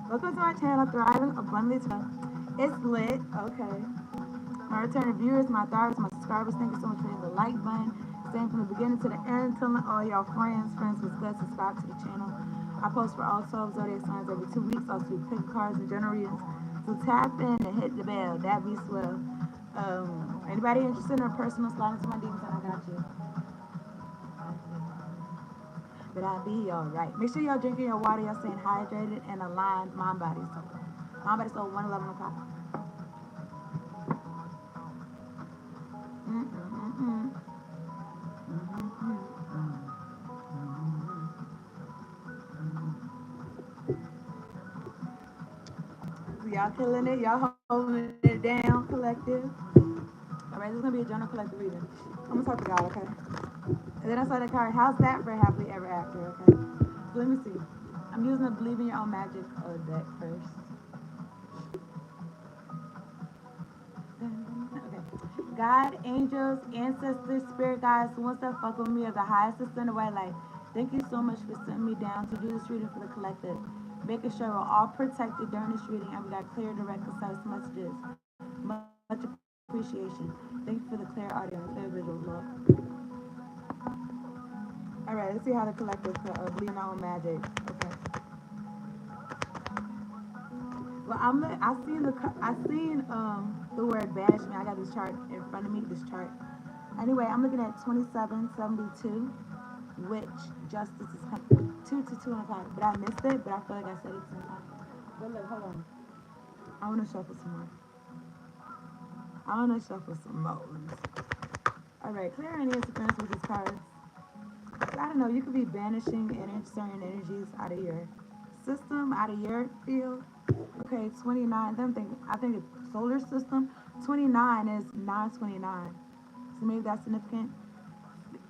Welcome to my channel, Thriving Abundantly. It's lit, okay. My returning viewers, my thrives, my subscribers, thank you so much for hitting the like button. Staying from the beginning to the end, telling all y'all friends was good, subscribe to the channel. I post for all 12 zodiac signs every 2 weeks. Also do pick cards and general readings. So tap in and hit the bell. That be swell. Anybody interested in a personal slide into my DMs, I got you. But I'll be alright. Make sure y'all drinking your water, y'all staying hydrated and aligned mind, body, soul. Mind, body, soul, 111 o'clock. Y'all killing it. Y'all holding it down, collective. Alright, this is going to be a general collective reading. I'm going to talk to God, okay? And then I saw the card, how's that for happily ever after, okay? So let me see. I'm using the Believe in Your Own Magic deck first. Okay. God, angels, ancestors, spirit guides, the ones that fuck with me are the highest ascended white light. Thank you so much for sending me down to do this reading for the collective. Making sure we're all protected during this reading and we got clear, direct, concise messages. Much appreciation. Thank you for the clear audio and clear visuals, Lord. Alright, let's see how the collective believe in our own magic. Okay. Well, I seen the word banish me. I got this chart in front of me, this chart. Anyway, I'm looking at 2772, which justice is coming 2 to 2 o'clock. But I missed it, but I feel like I said it 10 times. But look, hold on. I want to shuffle some more. Alright, clear any interference with these cards. I don't know, you could be banishing certain energies out of your system, out of your field. Okay, 29, I think it's solar system. 29 is 929. So maybe that's significant.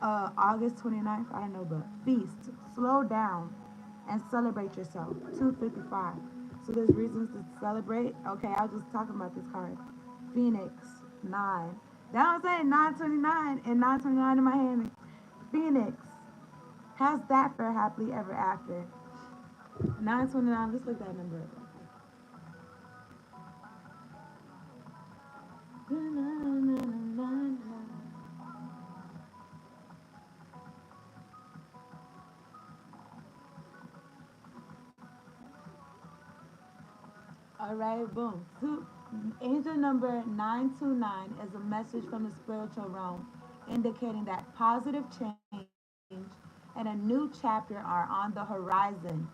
August 29th, I don't know, but feast. Slow down and celebrate yourself. 255. So there's reasons to celebrate. Okay, I was just talking about this card. Phoenix, 9. That was saying 929 and 929 in my hand. Phoenix. How's that for happily ever after? 929, let's look that number up. Alright, boom. Angel number 929 is a message from the spiritual realm indicating that positive change and a new chapter are on the horizon.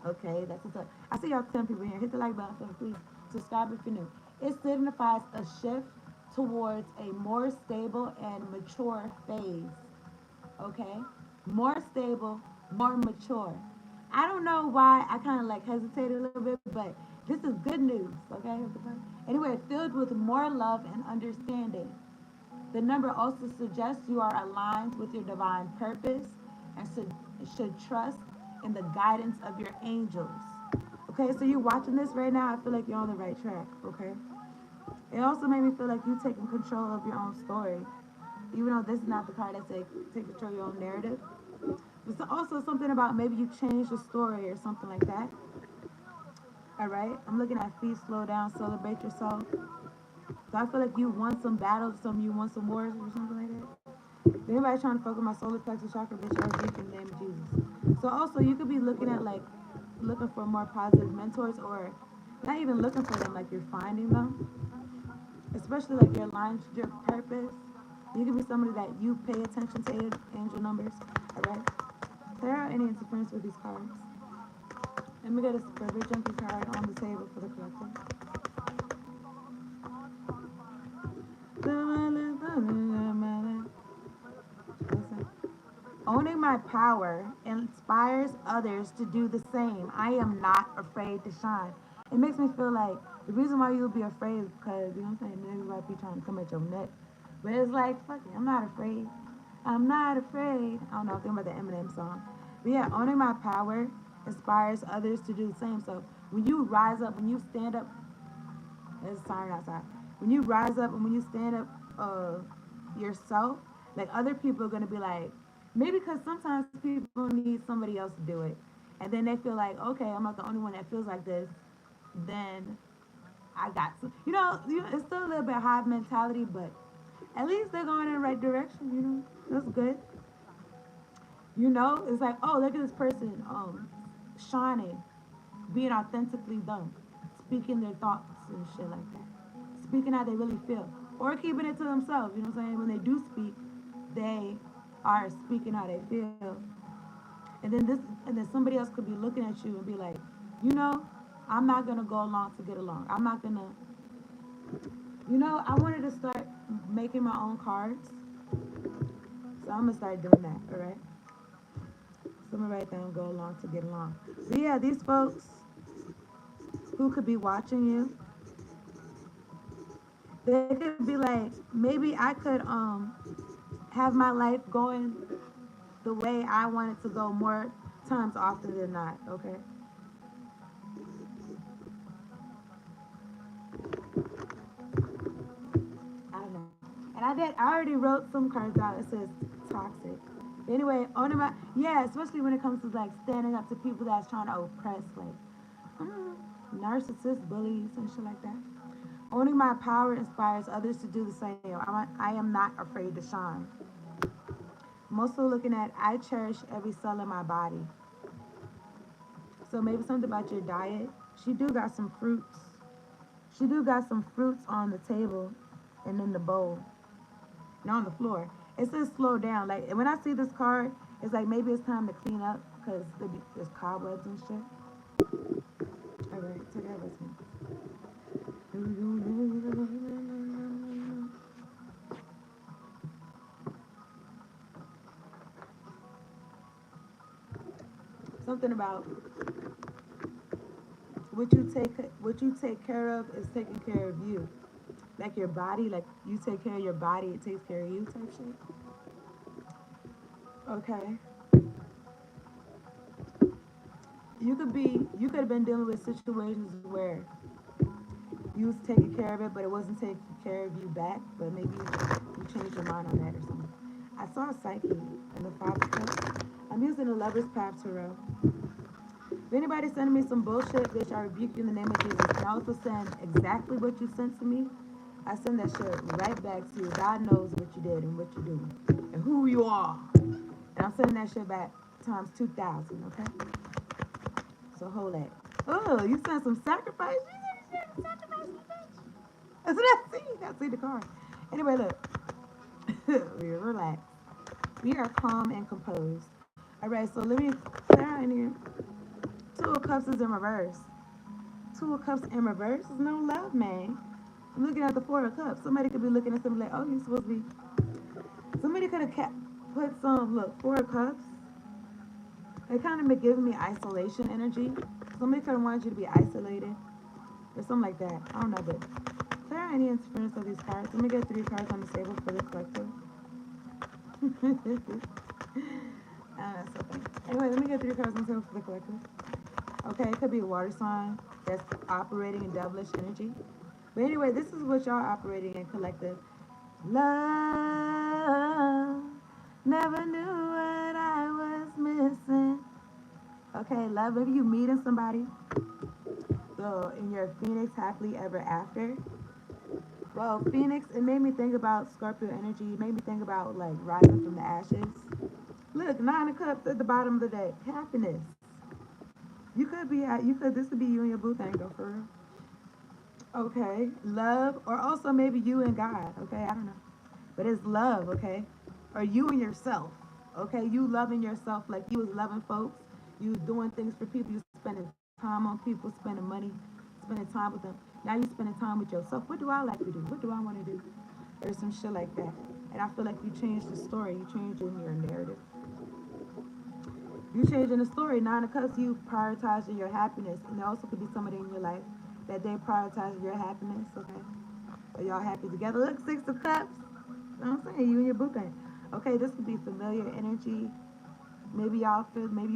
Okay, that's what's up. I see y'all 10 people here. Hit the like button for me, please. Subscribe if you're new. It signifies a shift towards a more stable and mature phase. Okay? More stable, more mature. I don't know why I kind of like hesitated a little bit, but this is good news. Okay? Anyway, filled with more love and understanding. The number also suggests you are aligned with your divine purpose and should trust in the guidance of your angels. Okay, so you're watching this right now, I feel like you're on the right track, okay? It also made me feel like you're taking control of your own story. Even though this is not the card that says take control of your own narrative. It's also something about maybe you changed the story or something like that. Alright, I'm looking at feet, slow down, celebrate yourself. So I feel like you won some battles, you won some wars or something like that. If anybody trying to focus my solar plexus chakra, bitch, I rebuke in the name of Jesus. So also you could be looking at looking for more positive mentors, or not even looking for them, like you're finding them. Especially like your lines, your purpose. You could be somebody that you pay attention to angel numbers. Alright? Clear out any interference with these cards. Let me get a super junkie card on the table for the collective. Owning my power inspires others to do the same. I am not afraid to shine. It makes me feel like the reason why you'll be afraid is because, you know what I'm saying, niggas might be trying to come at your neck. But it's like, fuck it, I'm not afraid. I'm not afraid. I don't know, think about the Eminem song. But yeah, owning my power inspires others to do the same. So when you rise up, when you stand up, it's siren outside. When you rise up and when you stand up yourself, like other people are gonna be like, maybe because sometimes people need somebody else to do it. And then they feel like, okay, I'm not the only one that feels like this. Then I got to, it's still a little bit hive mentality, but at least they're going in the right direction, That's good. It's like, oh, look at this person shining, being authentically them, speaking their thoughts and shit like that. Speaking how they really feel. Or keeping it to themselves, you know what I'm saying? When they do speak, they are speaking how they feel. And then somebody else could be looking at you and be like, you know, I'm not gonna go along to get along. I'm not gonna I wanted to start making my own cards. So I'm gonna start doing that, alright? So I'm gonna write down go along to get along. But yeah, these folks who could be watching you, they could be like, maybe I could have my life going the way I want it to go more times often than not, okay? I don't know. And I already wrote some cards out. It says toxic. But anyway, owning my, yeah, especially when it comes to like standing up to people that's trying to oppress, like narcissists, bullies, and shit like that. Owning my power inspires others to do the same. I am not afraid to shine. I'm also looking at I cherish every cell in my body. So maybe something about your diet. She do got some fruits. She do got some fruits on the table and in the bowl. And on the floor. It says slow down. Like when I see this card, it's like maybe it's time to clean up because there's cobwebs and shit. All right, take that with me. Something about what you take care of is taking care of you. Like your body, like you take care of your body, it takes care of you type shit. Okay. You could have been dealing with situations where you was taking care of it, but it wasn't taking care of you back. But maybe you changed your mind on that or something. I saw a psyche in the Five of Cups. I'm using the Lover's Path Tarot. If anybody sending me some bullshit, bitch, I rebuke you in the name of Jesus. And I also send exactly what you sent to me. I send that shit right back to you. God knows what you did and what you're doing and who you are. And I'm sending that shit back times 2,000, okay? So hold that. Oh, you sent some sacrifice? You sent some sacrifice, bitch. That's what I see. I see the card. Anyway, look. We relax. We are calm and composed. All right, so let me clear out in here. Two of Cups is in reverse. Two of Cups in reverse is no love, man. I'm looking at the Four of Cups. Somebody could be looking at something like, oh, you're supposed to be. Somebody could have put some, look, Four of Cups. It kind of been giving me isolation energy. Somebody could have wanted you to be isolated or something like that. I don't know, but clear out any interference of these cards. Let me get three cards on the table for the collective. That's so funny. Anyway, let me get three cards on the table for the collective. Okay, it could be a water sign that's operating in devilish energy. But anyway, this is what y'all operating in collective. Love, never knew what I was missing. Okay, love, maybe you meeting somebody. So in your Phoenix happily ever after. Well, Phoenix, it made me think about Scorpio energy. It made me think about like rising from the ashes. Look, Nine of Cups at the bottom of the deck. Happiness. This could be you and your boo thing, go for real. Okay, love, or also maybe you and God. Okay, I don't know, but it's love. Okay, or you and yourself. Okay, you loving yourself like you was loving folks. You was doing things for people. You spending time on people, spending money, spending time with them. Now you spending time with yourself. What do I like to do? What do I want to do? Or some shit like that. And I feel like you changed the story. You changed in your narrative. You changing the story. Nine of Cups, you prioritizing your happiness. And there also could be somebody in your life that they prioritize your happiness, okay? Are y'all happy together? Look, Six of Cups. You know what I'm saying? You and your boo thing. Okay, this could be familiar energy. Maybe you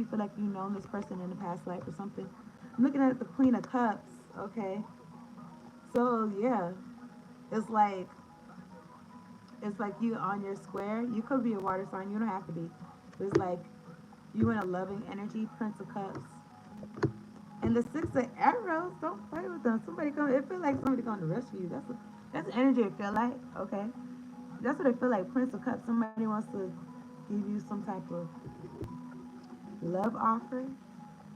feel like you've known this person in the past life or something. I'm looking at the Queen of Cups, okay? So, yeah, it's like, it's like you on your square. You could be a water sign. You don't have to be. But it's like you in a loving energy, Prince of Cups. And the Six of Arrows, don't play with them. Somebody come. It feel like somebody going to rescue you. That's the energy it feel like. Okay, that's what it feel like. Prince of Cups. Somebody wants to give you some type of love offering.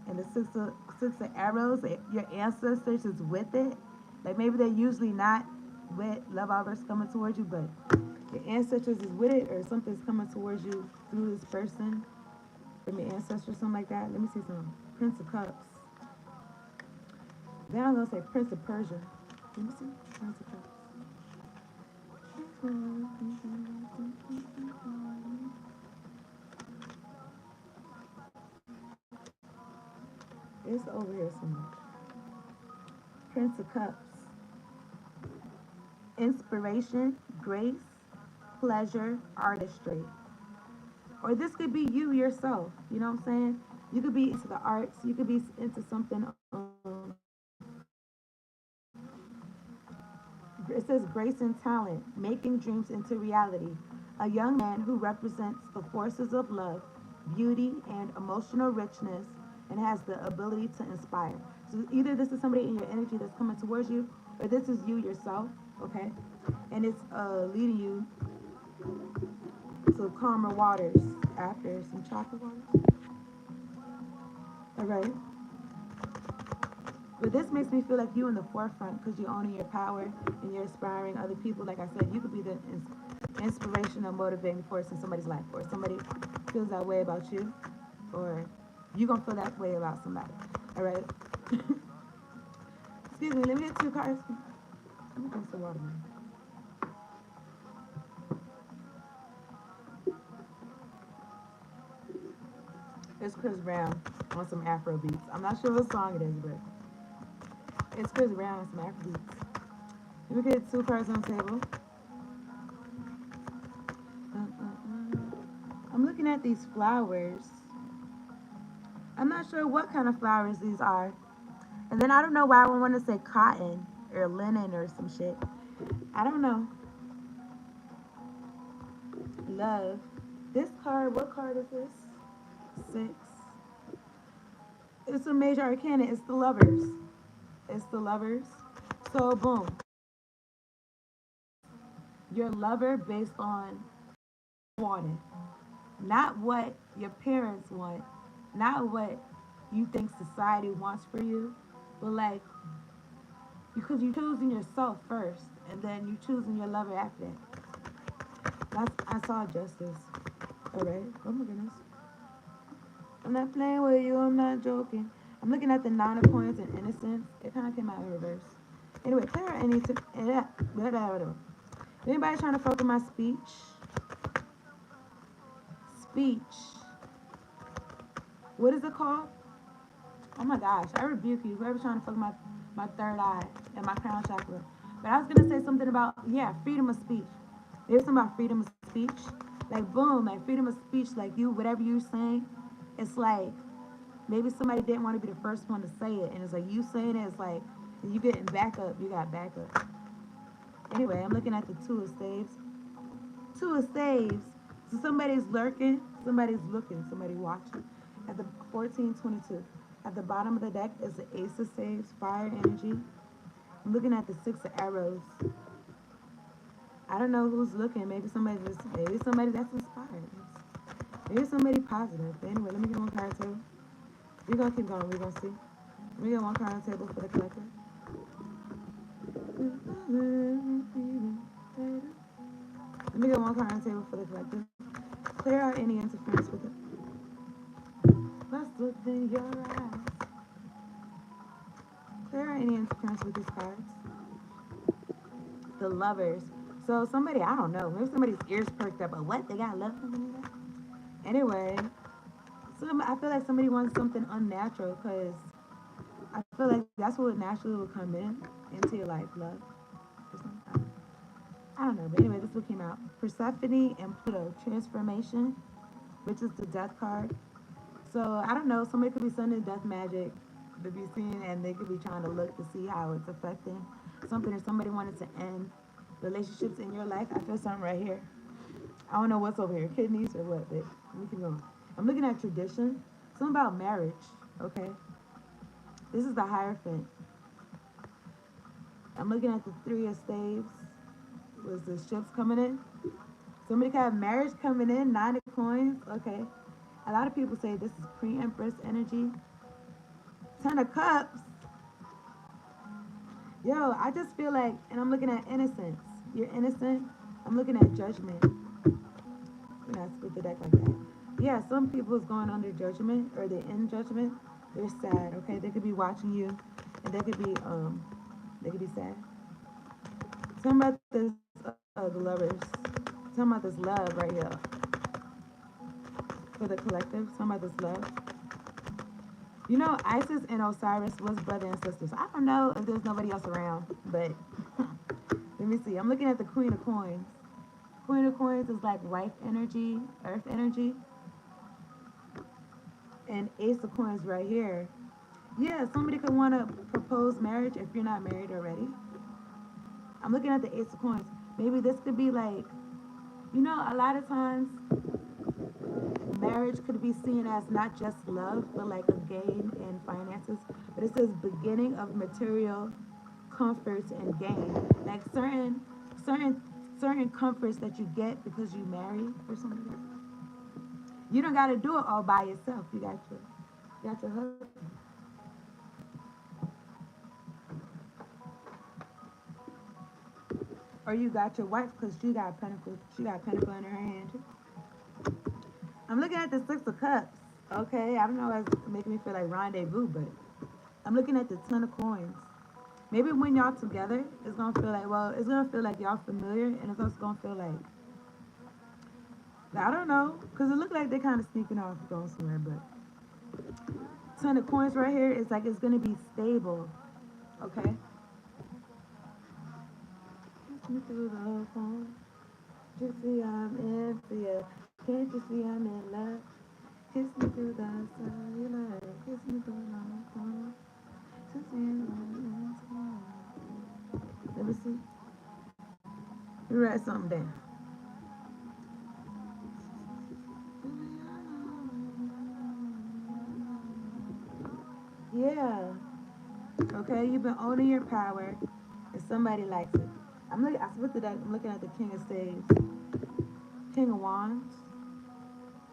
And the Six of Arrows, your ancestors is with it. Like maybe they're usually not with love offers coming towards you, but your ancestors is with it, or something's coming towards you through this person from your ancestors, something like that. Let me see some Prince of Cups. Then I'm gonna say Prince of Persia. Let me see Prince of Cups. It's over here somewhere. Prince of Cups. Inspiration, grace, pleasure, artistry. Or this could be you yourself. You know what I'm saying? You could be into the arts. You could be into something. It says grace and talent, making dreams into reality. A young man who represents the forces of love, beauty, and emotional richness, and has the ability to inspire. So either this is somebody in your energy that's coming towards you, or this is you yourself, okay? And it's leading you to calmer waters after some chocolate waters. All right. But this makes me feel like you in the forefront because you're owning your power and you're inspiring other people. Like I said, you could be the inspirational, motivating force in somebody's life, or somebody feels that way about you, or you're going to feel that way about somebody. All right? Excuse me, let me get two cards. Let me drink some water, man. It's Chris Brown on some Afro beats. I'm not sure what song it is, but it's Chris Brown on some Afro beats. Let me get two cards on the table. I'm looking at these flowers. I'm not sure what kind of flowers these are. And then I don't know why I want to say cotton or linen or some shit. I don't know. Love. This card, what card is this? Six. It's a major arcana. It's the lovers. It's the lovers. So, boom. Your lover based on wanting. Not what your parents want. Not what you think society wants for you. But like, because you're choosing yourself first. And then you choosing your lover after that. I saw justice. Alright. Oh my goodness. I'm not playing with you. I'm not joking. I'm looking at the Nine of Coins and Innocence. It kind of came out in reverse. Anyway, clear any to anybody trying to fuck with my speech? Speech. What is it called? Oh my gosh, I rebuke you. Whoever's trying to fuck my third eye and my crown chakra. But I was gonna say something about, yeah, freedom of speech. There's something about freedom of speech. Like boom, like freedom of speech, like you, whatever you're saying, it's like maybe somebody didn't want to be the first one to say it, and it's like you saying it, it's like you getting backup, you got backup. Anyway, I'm looking at the Two of Staves. Two of Staves. So somebody's lurking, somebody's looking, somebody watching. At the 1422. At the bottom of the deck is the Ace of Staves, fire energy. I'm looking at the Six of Arrows. I don't know who's looking. Maybe somebody that's inspired. Maybe somebody positive. But anyway, let me get one card table. We're gonna keep going. We're gonna see. We get one card on the table for the collector. Let me get one card on the table for the collector. Clear out any interference with it. Let's look in your eyes. Clear out any interference with these cards. The lovers. So somebody, I don't know, maybe somebody's ears perked up, but what? They got love for me? Anyway, I feel like somebody wants something unnatural because I feel like that's what naturally will come into your life, love. Or something. I don't know, but anyway, this what came out. Persephone and Pluto transformation, which is the death card. So I don't know. Somebody could be sending death magic to be seen, and they could be trying to look to see how it's affecting something, or somebody wanted to end relationships in your life. I feel something right here. I don't know what's over here, kidneys or what, but we can go. I'm looking at tradition. Something about marriage. Okay, this is the Hierophant. I'm looking at the Three of Staves. Was the ships coming in? Somebody could have marriage coming in. Nine of Coins. Okay. A lot of people say this is pre-Empress energy. Ten of Cups. Yo, I just feel like, and I'm looking at innocence. You're innocent. I'm looking at judgment. When I split the deck like that. Yeah, some people is going under judgment or they're in judgment. They're sad. Okay, they could be watching you, and they could be sad. Tell me about this, the lovers. Tell me about this love right here for the collective. Tell me about this love. You know, Isis and Osiris was brother and sisters. I don't know if there's nobody else around, but let me see. I'm looking at the Queen of Coins. Queen of Coins is like wife energy, earth energy, and Ace of Coins right here. Yeah, somebody could want to propose marriage if you're not married already. I'm looking at the Ace of Coins. Maybe this could be like, you know, a lot of times marriage could be seen as not just love, but like a gain in finances. But it says beginning of material comforts and gain. Like certain, certain comforts that you get because you marry or something like that. You don't got to do it all by yourself. You got your husband. Or you got your wife because she got pentacle. She got pentacle in her hand. I'm looking at the Six of Cups. Okay, I don't know. It's making me feel like rendezvous, but I'm looking at the Ten of Coins. Maybe when y'all together, it's gonna feel like, well, it's gonna feel like y'all familiar, and it's also gonna feel like, I don't know, because it looked like they're kind of sneaking off going somewhere, but Ten of Coins right here is like it's gonna be stable, okay? Kiss me through the phone. Just see I'm in for you. Can't you see I'm in love? Kiss me through the cellular. Kiss me through the phone. Just see I'm in. Let me see. Let me write something down. Yeah. Okay, you've been owning your power, and somebody likes it. I split it up. I'm looking at the King of Staves, King of Wands.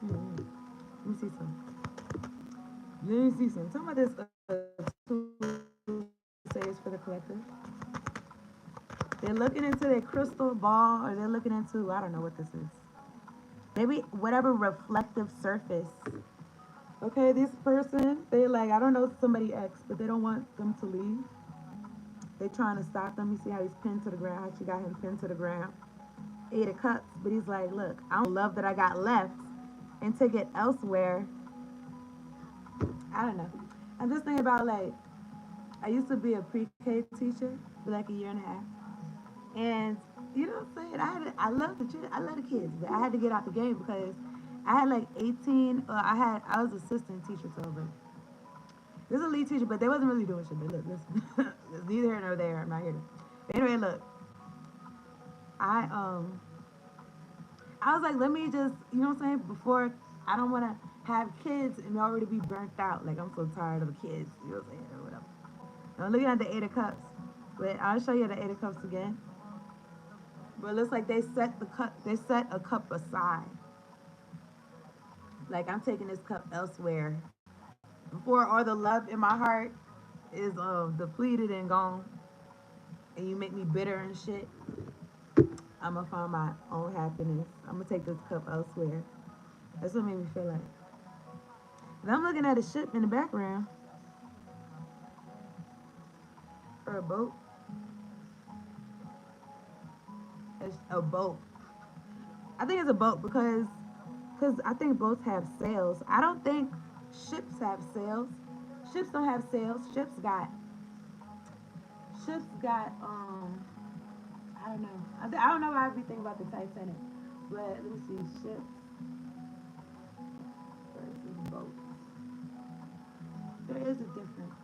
Mm-hmm. Let me see some. Let me see some. Some of this two Staves for the collective. They're looking into their crystal ball, or they're looking into, I don't know what this is. Maybe whatever reflective surface. Okay, this person, they like, I don't know somebody X, but they don't want them to leave. They trying to stop them. You see how he's pinned to the ground, how she got him pinned to the ground. Eight of Cups, but he's like, look, I don't love that I got left and take it elsewhere. I don't know. I'm just thinking about like, I used to be a pre-K teacher for like a year and a half. And you know what I'm saying? I love I love the kids, but I had to get out the game because I had like 18. I was assistant teacher, so but this is a lead teacher, but they wasn't really doing shit. But look, listen, it's neither here nor there. I'm not here to. But anyway, look, I I was like, let me just, you know what I'm saying? Before, I don't want to have kids and already be burnt out. Like, I'm so tired of the kids, you know what I'm saying? Or whatever. And I'm looking at the Eight of Cups. But I'll show you the Eight of Cups again. But it looks like they set a cup aside. Like, I'm taking this cup elsewhere. Before all the love in my heart is depleted and gone, and you make me bitter and shit, I'm gonna find my own happiness. I'm gonna take this cup elsewhere. That's what made me feel like. And I'm looking at a ship in the background. Or a boat. It's a boat. I think it's a boat because because I think boats have sails. I don't think ships have sails. Ships don't have sails. Ships got I don't know. I don't know why I be thinking about the Titanic, but let me see. Ships versus boats. There is a difference.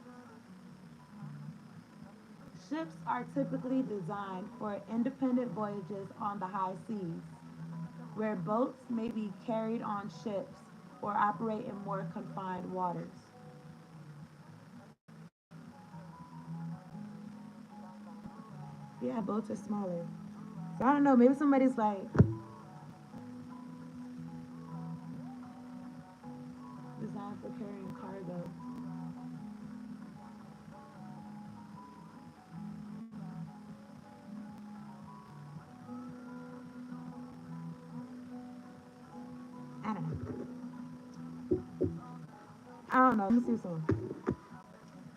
Ships are typically designed for independent voyages on the high seas, where boats may be carried on ships or operate in more confined waters. Yeah, boats are smaller. So I don't know. Maybe somebody's like designed for carrying cargo. I don't know. I don't know. Let me see some.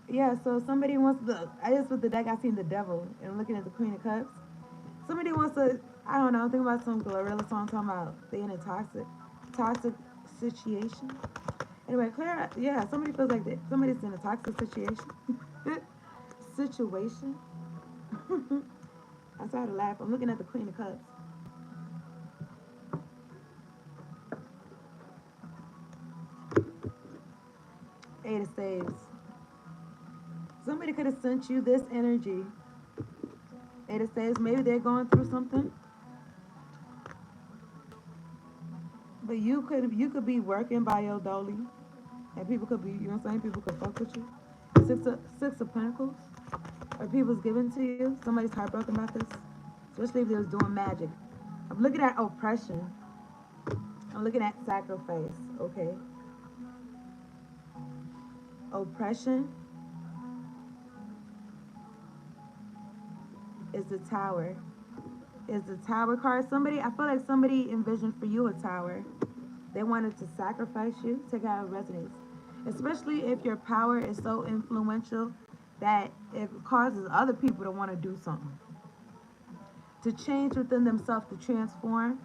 Yeah, so somebody wants the. I just with the deck. I seen the devil, and I'm looking at the Queen of Cups. Somebody wants to. I don't know. Think about some Glorilla song talking about they in a toxic situation. Anyway, Clara. Yeah, somebody feels like that. Somebody's in a toxic situation. Situation. I started to laugh. I'm looking at the Queen of Cups. Eight of Staves. Somebody could have sent you this energy. Eight of Staves. Maybe they're going through something, but you could be working by your dolly, and people could be, you know what I'm saying? People could fuck with you. Six of Pentacles, or people's given to you. Somebody's heartbroken about this, especially if they was doing magic. I'm looking at oppression. I'm looking at sacrifice. Okay, oppression is the Tower. Is the Tower card? Somebody, I feel like somebody envisioned for you a tower. They wanted to sacrifice you. Take out resonates, especially if your power is so influential that it causes other people to want to do something, to change within themselves, to transform.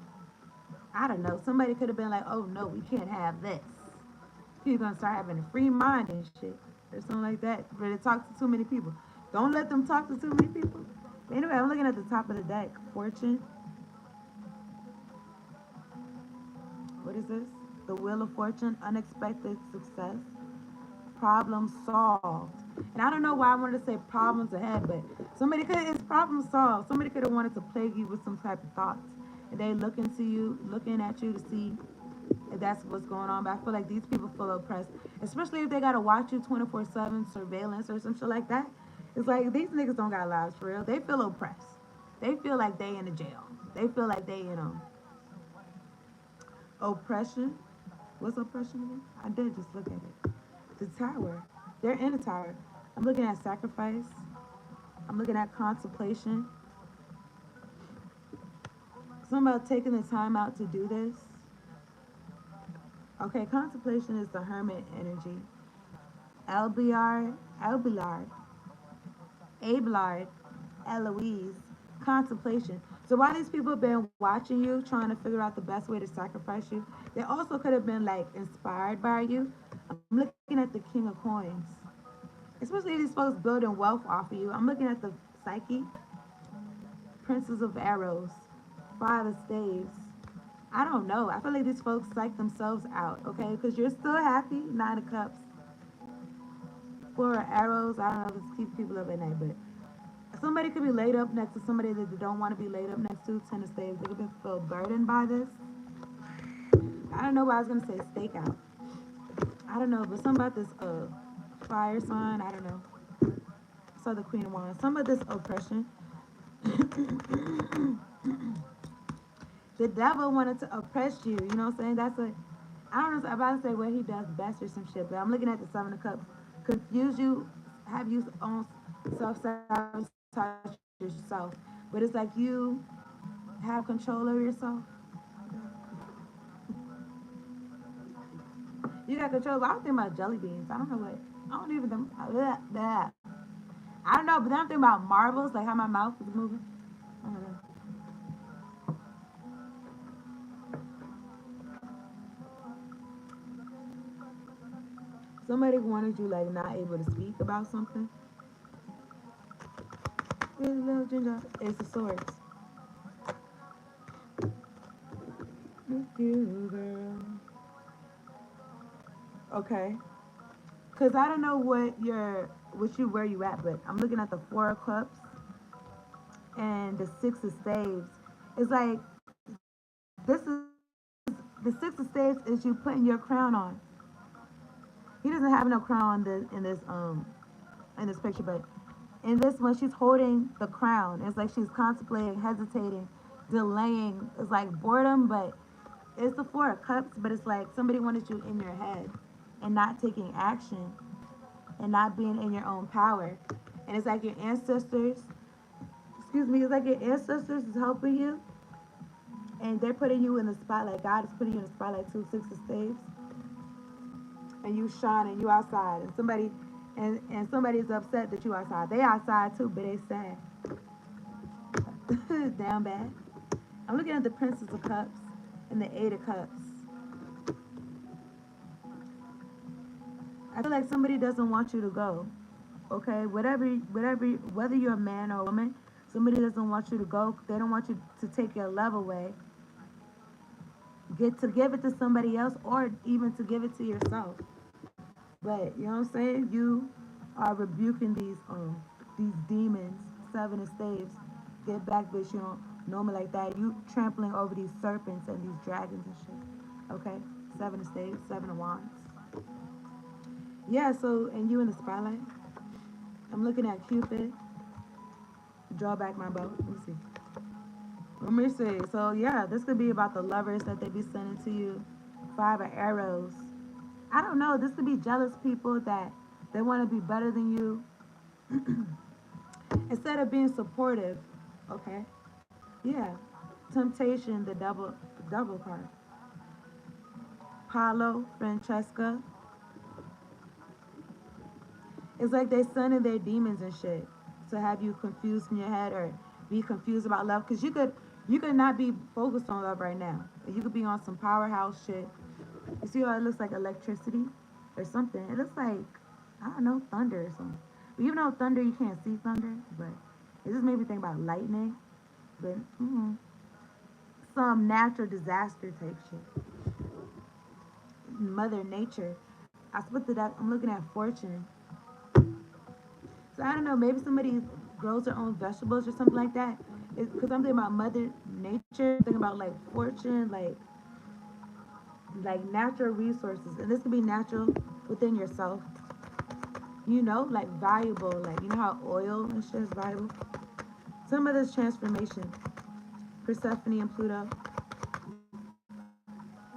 I don't know. Somebody could have been like, "Oh no, we can't have this." People gonna start having a free mind and shit, or something like that. But it talks to too many people. Don't let them talk to too many people. But anyway, I'm looking at the top of the deck. Fortune. What is this? The Wheel of Fortune. Unexpected success. Problem solved. And I don't know why I wanted to say problems ahead, but somebody could, it's problem solved. Somebody could have wanted to plague you with some type of thoughts. And they looking at you to see if that's what's going on. But I feel like these people feel oppressed, especially if they gotta watch you 24/7 surveillance or some shit like that. It's like these niggas don't got lives for real. They feel oppressed. They feel like they in a jail. They feel like they, oppression. What's oppression again? I did just look at it. The Tower. They're in a tower. I'm looking at sacrifice. I'm looking at contemplation. Something about taking the time out to do this. Okay, contemplation is the hermit energy. Abelard, Abelard, Eloise, contemplation. So while these people have been watching you, trying to figure out the best way to sacrifice you, they also could have been like inspired by you. I'm looking at the King of Coins. Especially these folks building wealth off of you. I'm looking at the Psyche, Princess of Arrows, Five of Staves. I don't know. I feel like these folks psych themselves out, okay? Because you're still happy. Nine of Cups, Four of Arrows. I don't know if it's keep people up at night, but somebody could be laid up next to somebody that they don't want to be laid up next to. Ten of Staves. They could feel burdened by this. I don't know why I was gonna say stakeout. I don't know, but something about this fire sign. I don't know. So the Queen of Wands. Some of this oppression. The devil wanted to oppress you. You know what I'm saying? That's a. I don't know. I'm about to say what he does best or some shit, but I'm looking at the Seven of Cups. Confuse you, have you on self sabotage yourself, but it's like you have control over yourself. You got control. I don't think about jelly beans. I don't know what. I don't even think. Blah. I don't know, but then I'm thinking about marbles, like how my mouth is moving. I don't know. Somebody wanted you like not able to speak about something. Little ginger. Ace of Swords. With you, girl. Okay. Cause I don't know where you at, but I'm looking at the Four of Cups and the Six of Staves. It's like this is the Six of Staves is you putting your crown on. He doesn't have no crown in this picture, but in this one she's holding the crown. It's like she's contemplating, hesitating, delaying. It's like boredom, but it's the Four of Cups, but it's like somebody wanted you in your head and not taking action and not being in your own power. And it's like your ancestors, excuse me, it's like your ancestors is helping you and they're putting you in the spotlight. God is putting you in the spotlight too, Six of Staves. And you shine and you outside and somebody's upset that you outside. They outside too, but they sad. Down bad. I'm looking at the Princess of Cups and the Eight of Cups. I feel like somebody doesn't want you to go. Okay, whether you're a man or a woman, somebody doesn't want you to go. They don't want you to take your love away. Get to give it to somebody else, or even to give it to yourself. But you know what I'm saying? You are rebuking these demons, Seven of Staves. Get back, bitch. You don't know me like that. You trampling over these serpents and these dragons and shit. Okay, Seven of Staves, Seven of Wands. Yeah. So, and you in the spotlight. I'm looking at Cupid. Draw back my bow. Let me see. Let me see. So yeah, this could be about the lovers that they be sending to you. Five of arrows. I don't know. This could be jealous people that they want to be better than you instead of being supportive. Okay. Yeah. Temptation, the double card. Paulo, Francesca. It's like they sending their demons and shit to have you confused in your head or be confused about love. Cause you could not be focused on love right now. You could be on some powerhouse shit. You see how it looks like electricity or something? It looks like I don't know thunder or something. But even though thunder, you can't see thunder, but it just made me think about lightning. But some natural disaster type shit. Mother Nature. I split it up. I'm looking at fortune. So I don't know. Maybe somebody grows their own vegetables or something like that. Because I'm thinking about Mother Nature. I'm thinking about like fortune, like natural resources, and this could be natural within yourself. You know, like valuable, like you know how oil and shit is valuable. Some of this transformation, Persephone and Pluto.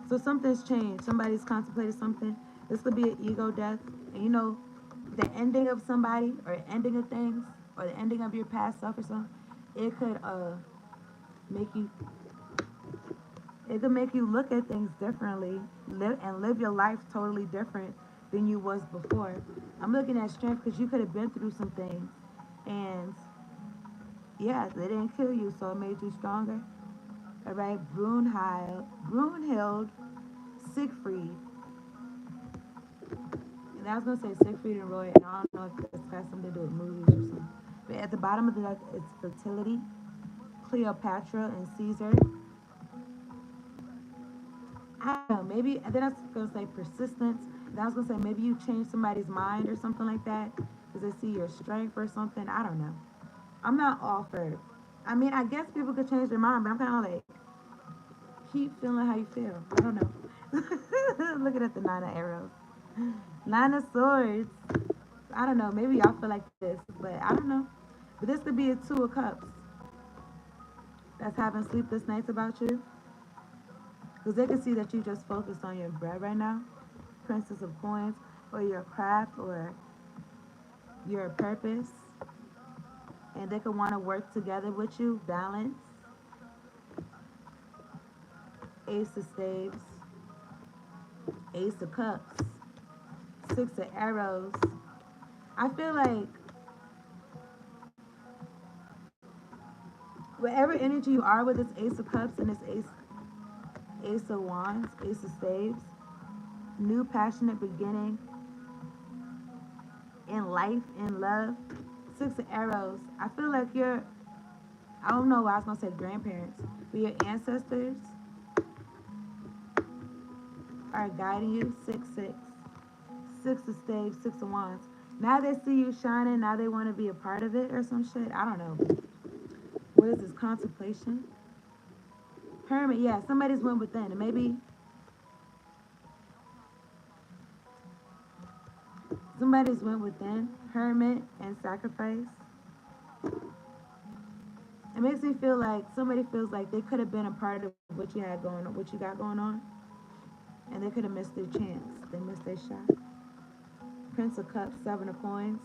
So something's changed. Somebody's contemplated something. This could be an ego death, and you know, the ending of somebody or ending of things or the ending of your past self or something. It could make you. It could make you look at things differently, live your life totally different than you was before. I'm looking at strength because you could have been through some things, and yeah, they didn't kill you, so it made you stronger. All right, Brunhild, Siegfried, and I was gonna say Siegfried and Roy, and I don't know if this has something to do with movies or something. But at the bottom of the deck, it's fertility, Cleopatra and Caesar. I don't know, maybe, and then I was gonna say persistence. And I was gonna say maybe you change somebody's mind or something like that because they see your strength or something. I don't know. I'm not all for it. I mean, I guess people could change their mind, but I'm kind of like, keep feeling how you feel. I don't know. Looking at the Nine of Arrows. Nine of Swords. I don't know. Maybe y'all feel like this, but I don't know. But this could be a Two of Cups that's having sleepless nights about you. Because they can see that you just focused on your bread right now. Princess of Coins, or your craft, or your purpose. And they could want to work together with you. Balance. Ace of Staves. Ace of Cups. Six of Arrows. I feel like whatever energy you are with this Ace of Cups and this Ace of Wands, Ace of Staves, new passionate beginning, in life, in love. Six of Arrows. I feel like I don't know why I was gonna say grandparents, but your ancestors are guiding you. Six of Staves, Six of Wands. Now they see you shining. Now they want to be a part of it or some shit. I don't know. What is this? Contemplation. Hermit. Yeah, somebody's went within, and maybe somebody's went within. Hermit and sacrifice. It makes me feel like somebody feels like they could have been a part of what you had going on, what you got going on, and they could have missed their chance. They missed their shot. Prince of Cups, Seven of Coins,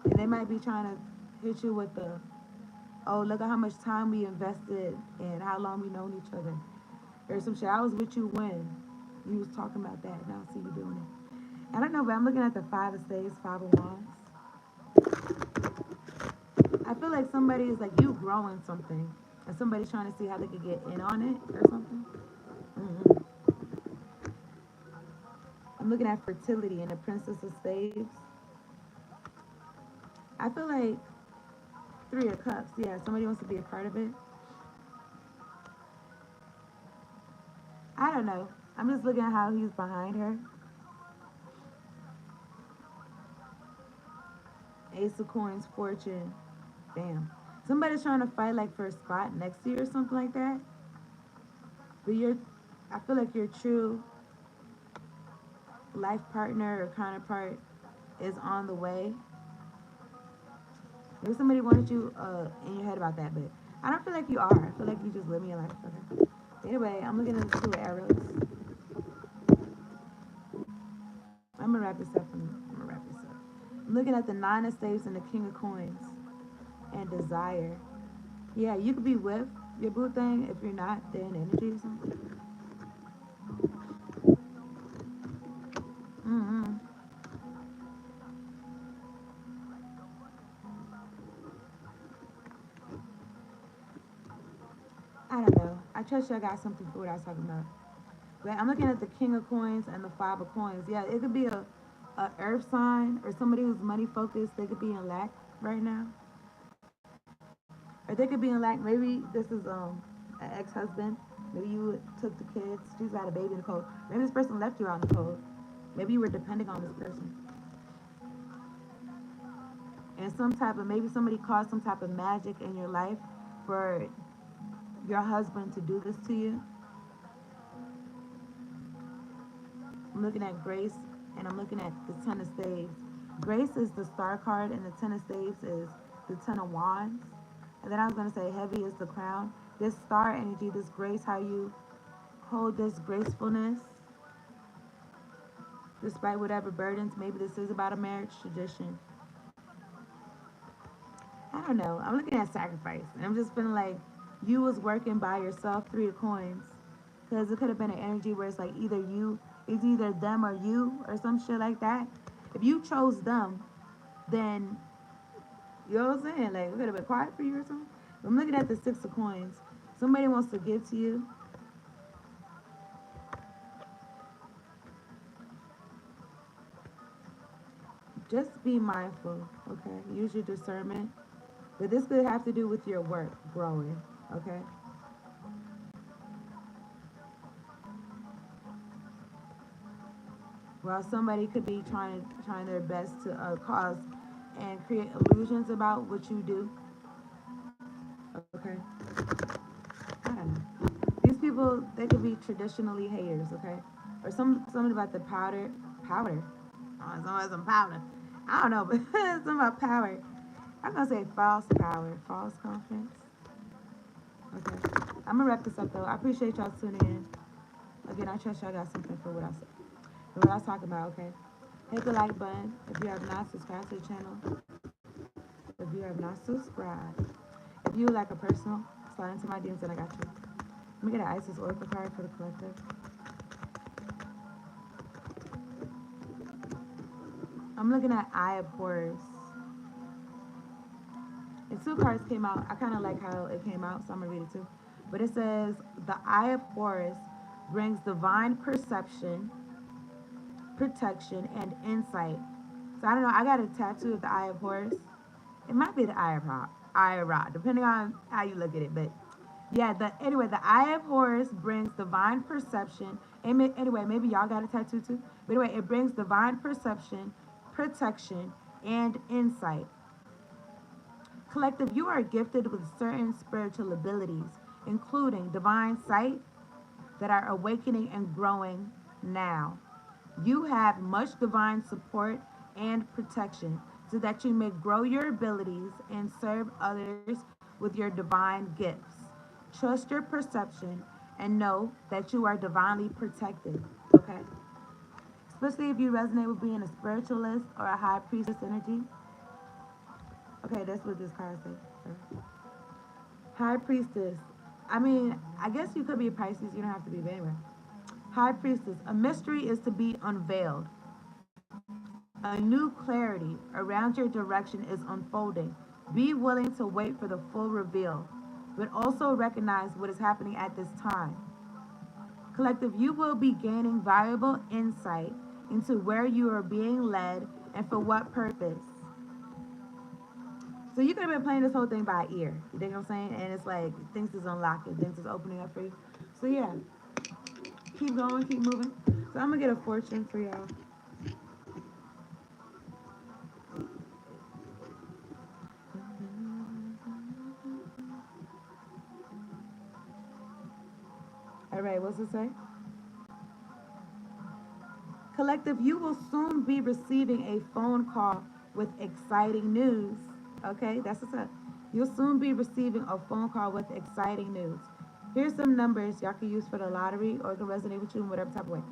and they might be trying to hit you with the, oh, look at how much time we invested and how long we known each other, or some shit. I was with you when you was talking about that. Now I see you doing it. I don't know, but I'm looking at the Five of Spades, Five of Wands. I feel like somebody is like you growing something, and somebody's trying to see how they could get in on it or something. Mm-hmm. I'm looking at fertility and the Princess of Spades. I feel like Three of Cups. Yeah, somebody wants to be a part of it. I don't know. I'm just looking at how he's behind her. Ace of Coins, Fortune. Damn. Somebody's trying to fight like for a spot next to you or something like that. But I feel like your true life partner or counterpart is on the way. Maybe somebody wanted you in your head about that, but I don't feel like you are. I feel like you just living your life. Okay. Anyway, I'm looking at the Two of Arrows. I'm gonna wrap this up. I'm gonna wrap this up. I'm looking at the Nine of Spades and the King of Coins and desire. Yeah, you could be with your boo thing. If you're not, then energy or something. Mm-hmm. I don't know. I trust y'all got something for what I was talking about. But I'm looking at the King of Coins and the Five of Coins. Yeah, it could be a earth sign or somebody who's money focused. They could be in lack right now. Or they could be in lack. Maybe this is an ex husband. Maybe you took the kids. She's got a baby in the cold. Maybe this person left you out in the cold. Maybe you were depending on this person. And some type of maybe somebody caused some type of magic in your life for your husband to do this to you. I'm looking at Grace and I'm looking at the Ten of Staves. Grace is the star card and the Ten of Staves is the Ten of Wands. And then I was going to say heavy is the crown. This star energy, this grace, how you hold this gracefulness despite whatever burdens. Maybe this is about a marriage tradition. I don't know. I'm looking at sacrifice. And I'm just feeling like you was working by yourself, Three of Coins. Because it could have been an energy where it's like it's either them or you or some shit like that. If you chose them, then you know what I'm saying? Like, it could have been quiet for you or something. But I'm looking at the Six of Coins. Somebody wants to give to you. Just be mindful, okay? Use your discernment. But this could have to do with your work growing, okay? Well, somebody could be trying their best to cause and create illusions about what you do, okay? I don't know. These people, they could be traditionally haters, okay? Or something about the powder. Oh, some powder. I don't know, but something about power. I'm gonna say false power, false confidence. Okay. I'm gonna wrap this up though. I appreciate y'all tuning in. Again, I trust y'all got something for what I said, for what I was talking about. Okay. Hit the like button if you have not subscribed to the channel. If you have not subscribed, if you would like a personal, slide into my DMs and I got you. Let me get an Isis Oracle card for the collective. I'm looking at Eye of Horus. And two cards came out. I kind of like how it came out, so I'm going to read it too. But it says, the Eye of Horus brings divine perception, protection, and insight So I don't know. I got a tattoo of the Eye of Horus. It might be the Eye of Ra, depending on how you look at it. But yeah, anyway, the Eye of Horus brings divine perception. Anyway, maybe y'all got a tattoo too. But anyway, it brings divine perception, protection, and insight. Collective, you are gifted with certain spiritual abilities, including divine sight, that are awakening and growing now. You have much divine support and protection so that you may grow your abilities and serve others with your divine gifts. Trust your perception and know that you are divinely protected. Okay? Especially if you resonate with being a spiritualist or a high priestess energy. Okay, that's what this card says. High priestess. I mean, I guess you could be a Pisces, you don't have to be, but anyway. High priestess. A mystery is to be unveiled. A new clarity around your direction is unfolding. Be willing to wait for the full reveal, but also recognize what is happening at this time. Collective, you will be gaining valuable insight into where you are being led and for what purpose. So you could have been playing this whole thing by ear. You think what I'm saying? And it's like things is unlocking, things is opening up for you. So yeah, keep going, keep moving. So I'm gonna get a fortune for y'all. All right, what's it say? Collective, you will soon be receiving a phone call with exciting news. Okay, that's what's up. You'll soon be receiving a phone call with exciting news. Here's some numbers y'all can use for the lottery or it can resonate with you in whatever type of way.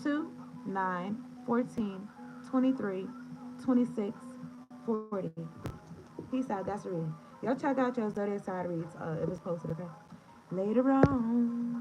2, 9, 14, 23, 26, 40. Peace out. That's a reading. Y'all check out your zodiac side reads if it's posted, okay? Later on.